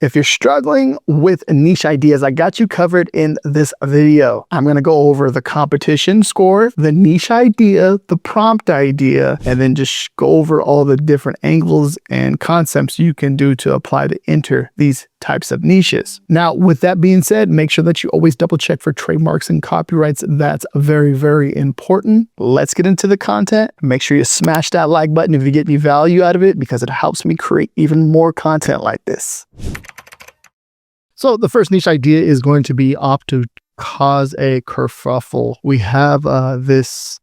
if you're struggling with niche ideas, I got you covered in this video. I'm going to go over the competition score, the niche idea, the prompt idea, and then just go over all the different angles and concepts you can do to apply to enter these types of niches. Now, with that being said, make sure that you always double check for trademarks and copyrights. That's very, very important. Let's get into the content. Make sure you smash that like button if you get any value out of it, because it helps me create even more content like this. So the first niche idea is going to be opt to cause a kerfuffle. We have this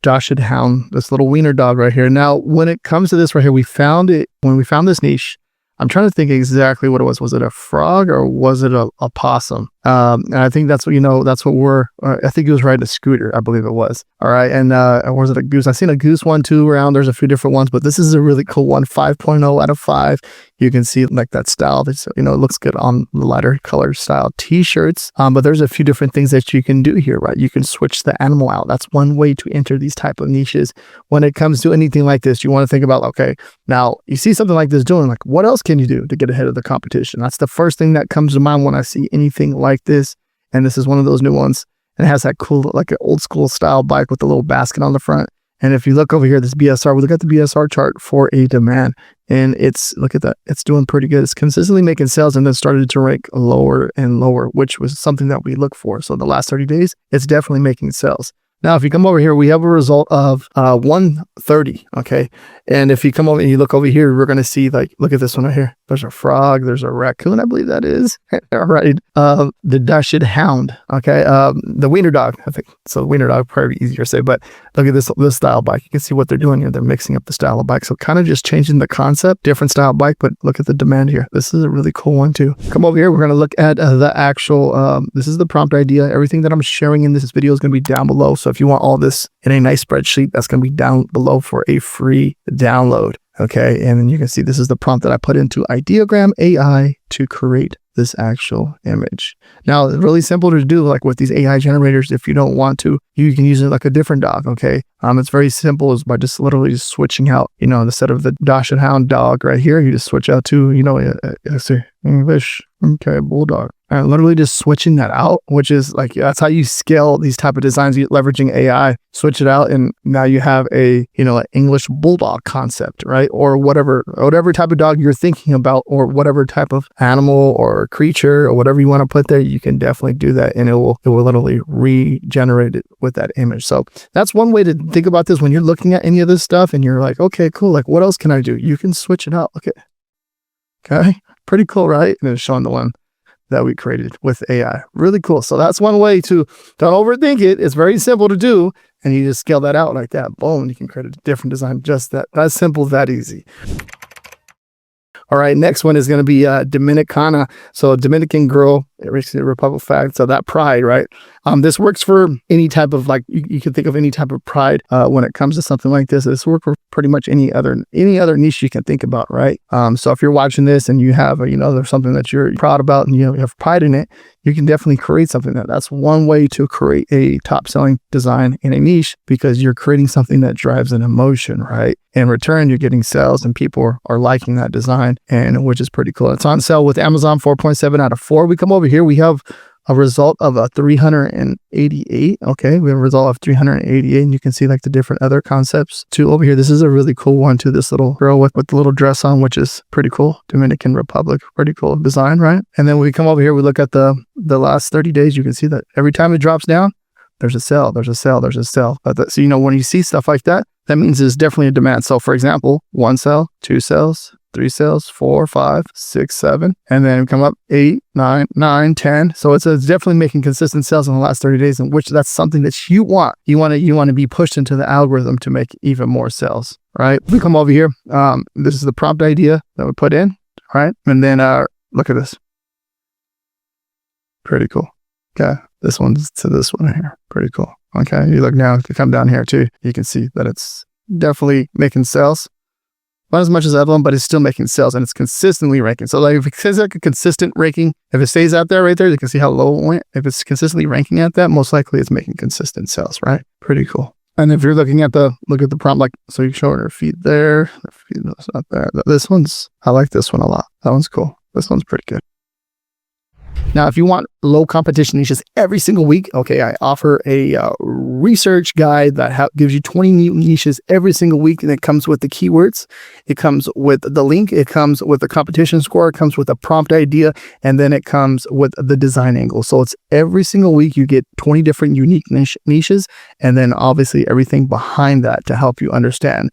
Dachshund hound, this little wiener dog right here. Now, when it comes to this right here, we found it when we found this niche. I'm trying to think exactly what it was. Was it a frog or was it a possum? And I think that's what, that's what I think it was riding a scooter, I believe it was. All right. And or was it a goose? I've seen a goose one too around. There's a few different ones, but this is a really cool one. 5.0 out of 5. You can see like that style. It's, it looks good on the lighter color style t-shirts. But there's a few different things that you can do here, right? You can switch the animal out. That's one way to enter these type of niches. When it comes to anything like this, you want to think about, okay, now you see something like this doing, like what else can you do to get ahead of the competition? That's the first thing that comes to mind when I see anything like this. And this is one of those new ones. And it has that cool, like an old school style bike with a little basket on the front. And if you look over here, this BSR, we look at the BSR chart for a demand. And look at that, it's doing pretty good. It's consistently making sales and then started to rank lower and lower, which was something that we look for. So the last 30 days, it's definitely making sales. Now, if you come over here, we have a result of 130, okay? And if you come over and you look over here, we're going to see, like, look at this one right here. There's a frog, there's a raccoon, I believe that is. All right. The Dachshund hound, okay? The wiener dog, I think. So the wiener dog, probably easier to say, but look at this style bike. You can see what they're doing here. They're mixing up the style of bike. So kind of just changing the concept, different style bike, but look at the demand here. This is a really cool one too. Come over here, we're going to look at the actual, this is the prompt idea. Everything that I'm sharing in this video is going to be down below. So if you want all this in a nice spreadsheet, that's going to be down below for a free download. Okay. And then you can see this is the prompt that I put into Ideogram AI to create this actual image. Now, it's really simple to do, like with these AI generators. If you don't want to, you can use it like a different dog. Okay. It's very simple, is by just literally just switching out, instead of the Dachshund hound dog right here, you just switch out to, let's see, English. Okay. Bulldog. And literally just switching that out, which is like, that's how you scale these type of designs, leveraging AI, switch it out. And now you have an English bulldog concept, right? Or whatever type of dog you're thinking about, or whatever type of animal or creature or whatever you want to put there, you can definitely do that. And it will literally regenerate it with that image. So that's one way to think about this when you're looking at any of this stuff and you're like, okay, cool. Like what else can I do? You can switch it out. Okay. Pretty cool, right? And it's showing the one that we created with AI. Really cool. So that's one way to, don't overthink it. It's very simple to do. And you just scale that out like that. Boom. You can create a different design. Just that simple, that easy. All right. Next one is going to be Dominicana. So Dominican girl, Republic flag. So that pride, right? This works for any type of, like, you can think of any type of pride when it comes to something like this. This works for pretty much any other niche you can think about, right? So if you're watching this and you have, there's something that you're proud about and you have pride in it, you can definitely create something that's one way to create a top selling design in a niche, because you're creating something that drives an emotion, right? In return, you're getting sales and people are liking that design, and which is pretty cool. It's on sale with Amazon, 4.7 out of 4. We come over here, we have a result of a 388. Okay, we have a result of 388, and you can see like the different other concepts too over here. This is a really cool one too. This little girl with the little dress on, which is pretty cool. Dominican Republic, pretty cool design, right? And then we come over here, we look at the last 30 days. You can see that every time it drops down, there's a sell, there's a sell, there's a sell. So when you see stuff like that, that means there's definitely a demand. So for example, 1 sell, 2 sales, 3 sales, 4, 5, 6, 7, and then come up 8, 9, 10. So it's definitely making consistent sales in the last 30 days, in which that's something that you want. You want to be pushed into the algorithm to make even more sales, right? We come over here. This is the prompt idea that we put in, right? And then look at this. Pretty cool. Okay, this one's to this one here. Pretty cool. Okay, you look now, if you come down here too, you can see that it's definitely making sales. Not as much as that one, but it's still making sales and it's consistently ranking. So like if it says like a consistent ranking, if it stays out there right there, you can see how low it went. If it's consistently ranking at that, most likely it's making consistent sales, right? Pretty cool. And if you're looking at look at the prompt, like, so you show her feet there, her feet, that's not there. This one's, I like this one a lot. That one's cool. This one's pretty good. Now, if you want low competition niches every single week, okay, I offer a research guide that gives you 20 new niches every single week, and it comes with the keywords, it comes with the link, it comes with the competition score, it comes with a prompt idea, and then it comes with the design angle. So it's every single week you get 20 different unique niches, and then obviously everything behind that to help you understand,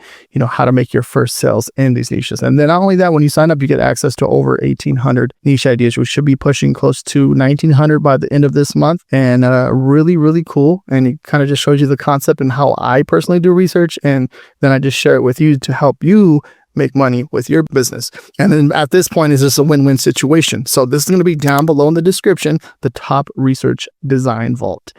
how to make your first sales in these niches. And then not only that, when you sign up, you get access to over 1,800 niche ideas. We should be pushing close to 1,900 by the end of this month, and really, really cool. And it kind of just shows you the concept and how I personally do research, and then I just share it with you to help you make money with your business. And then at this point, is this a win-win situation? So this is going to be down below in the description, the top research design vault.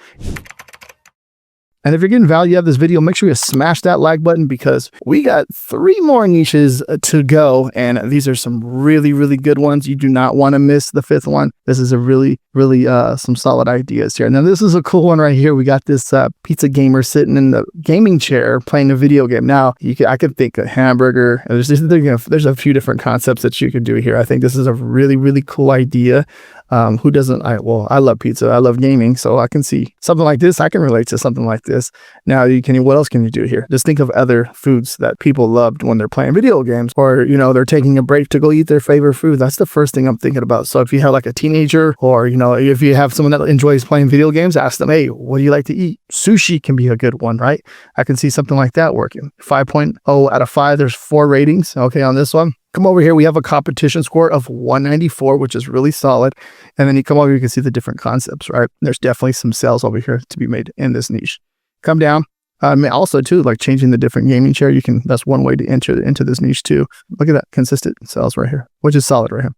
And if you're getting value out of this video, make sure you smash that like button, because we got 3 more niches to go. And these are some really, really good ones. You do not want to miss the 5th one. This is a really, really some solid ideas here. Now, this is a cool one right here. We got this pizza gamer sitting in the gaming chair playing a video game. Now, I could think a hamburger. There's a few different concepts that you could do here. I think this is a really, really cool idea. Who doesn't? I love pizza. I love gaming. So I can see something like this. I can relate to something like this. Now, what else can you do here? Just think of other foods that people loved when they're playing video games, or, they're taking a break to go eat their favorite food. That's the first thing I'm thinking about. So if you have like a teenager, or, if you have someone that enjoys playing video games, ask them, hey, what do you like to eat? Sushi can be a good one, right? I can see something like that working. 5.0 out of 5. There's 4 ratings. Okay, on this one. Come over here, we have a competition score of 194, which is really solid. And then you come over, you can see the different concepts, right? There's definitely some sales over here to be made in this niche. Come down. Also too, like changing the different gaming chair, that's one way to enter into this niche too. Look at that, consistent sales right here, which is solid right here.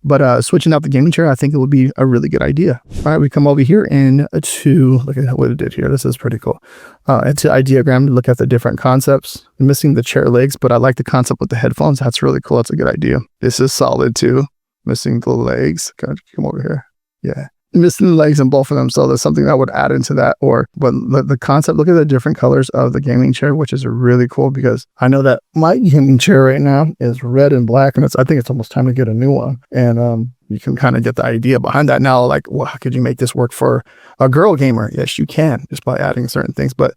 But switching out the gaming chair, I think it would be a really good idea. All right, we come over here look at what it did here. This is pretty cool. Into Ideogram to look at the different concepts. I'm missing the chair legs, but I like the concept with the headphones. That's really cool. That's a good idea. This is solid too. Missing the legs. Come over here. Yeah. Missing the legs in both of them, so there's something that would add into that. But the concept, look at the different colors of the gaming chair, which is really cool, because I know that my gaming chair right now is red and black, and I think it's almost time to get a new one. And you can kind of get the idea behind that now. Like, well, how could you make this work for a girl gamer? Yes, you can, just by adding certain things. But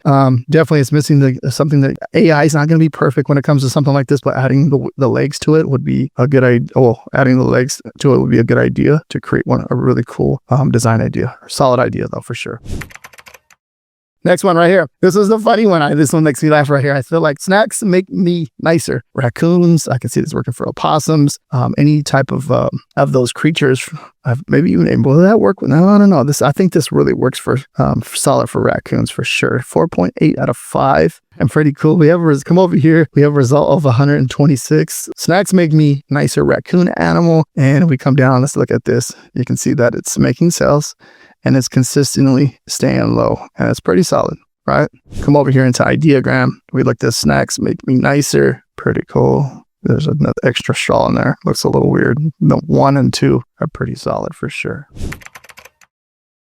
definitely it's missing something that AI is not going to be perfect when it comes to something like this, but adding the legs to it would be a good idea. Well, adding the legs to it would be a good idea to create a really cool design idea. Solid idea though, for sure. Next one right here. This is the funny one. This one makes me laugh right here. I feel like snacks make me nicer. Raccoons. I can see this working for opossums. Any type of those creatures. Maybe even will that work? No, I don't know. I think this really works for solid for raccoons for sure. 4.8 out of 5. And pretty cool. Come over here. We have a result of 126. Snacks make me nicer raccoon animal. And we come down. Let's look at this. You can see that it's making sales. And it's consistently staying low. And it's pretty solid, right? Come over here into Ideogram. We look at snacks make me nicer. Pretty cool. There's another extra straw in there. Looks a little weird. The 1 and 2 are pretty solid for sure.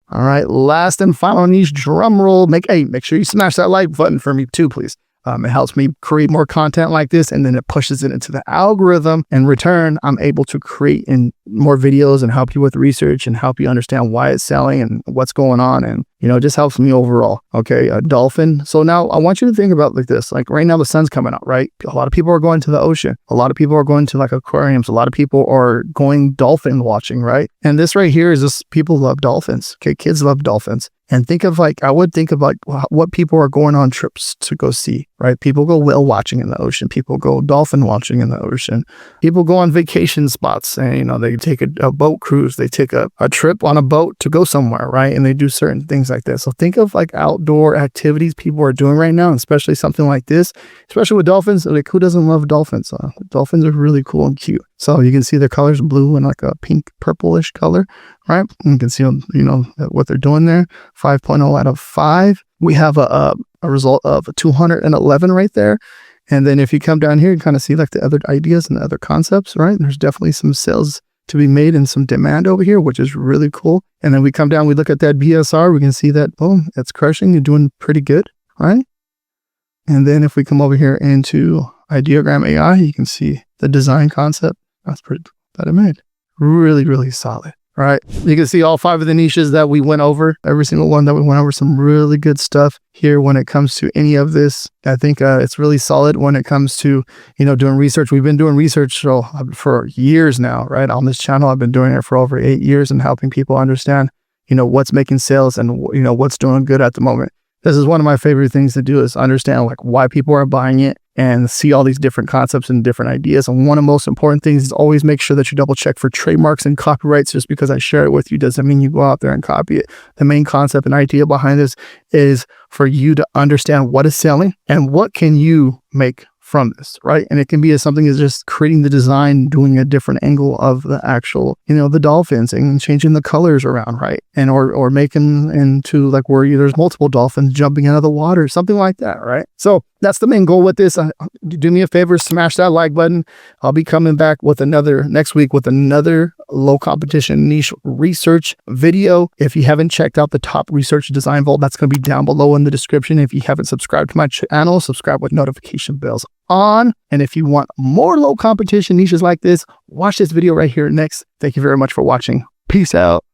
All right, last and final niche, drum roll. Make sure you smash that like button for me too, please. It helps me create more content like this, and then it pushes it into the algorithm. In return, I'm able to create more videos and help you with research and help you understand why it's selling and what's going on. And, it just helps me overall. Okay, Dolphin. So now I want you to think about like this. Like right now the sun's coming out, right? A lot of people are going to the ocean. A lot of people are going to like aquariums. A lot of people are going dolphin watching, right? And this right here is just people love dolphins. Okay, kids love dolphins. And I would think of what people are going on trips to go see, right? People go whale watching in the ocean. People go dolphin watching in the ocean. People go on vacation spots and, they take a boat cruise. They take a trip on a boat to go somewhere, right? And they do certain things like that. So think of like outdoor activities people are doing right now, especially something like this, especially with dolphins. Like who doesn't love dolphins? Dolphins are really cool and cute. So you can see their colors blue and like a pink purplish color, right? You can see, what they're doing there. 5.0 out of 5. We have a result of 211 right there. And then if you come down here, you kind of see like the other ideas and the other concepts, right? There's definitely some sales to be made and some demand over here, which is really cool. And then we come down, we look at that BSR, we can see that, it's crushing. You're doing pretty good, right? And then if we come over here into Ideogram AI, you can see the design concept. That's pretty that I made. really, really solid. All right, you can see all 5 of the niches that we went over, every single one that we went over, some really good stuff here when it comes to any of this. I think it's really solid when it comes to, doing research. We've been doing research for years now, right? On this channel, I've been doing it for over 8 years and helping people understand, what's making sales and, what's doing good at the moment. This is one of my favorite things to do, is understand like why people are buying it and see all these different concepts and different ideas. And one of the most important things is always make sure that you double check for trademarks and copyrights. Just because I share it with you doesn't mean you go out there and copy it. The main concept and idea behind this is for you to understand what is selling and what can you make from this, right? And it can be as something as just creating the design, doing a different angle of the actual, the dolphins and changing the colors around, right? And or making into like where there's multiple dolphins jumping out of the water, something like that, right? So that's the main goal with this. Do me a favor, smash that like button. I'll be coming back with next week with another low competition niche research video. If you haven't checked out the top research design vault, that's going to be down below in the description. If you haven't subscribed to my channel, subscribe with notification bells on. And if you want more low competition niches like this, watch this video right here next. Thank you very much for watching. Peace out.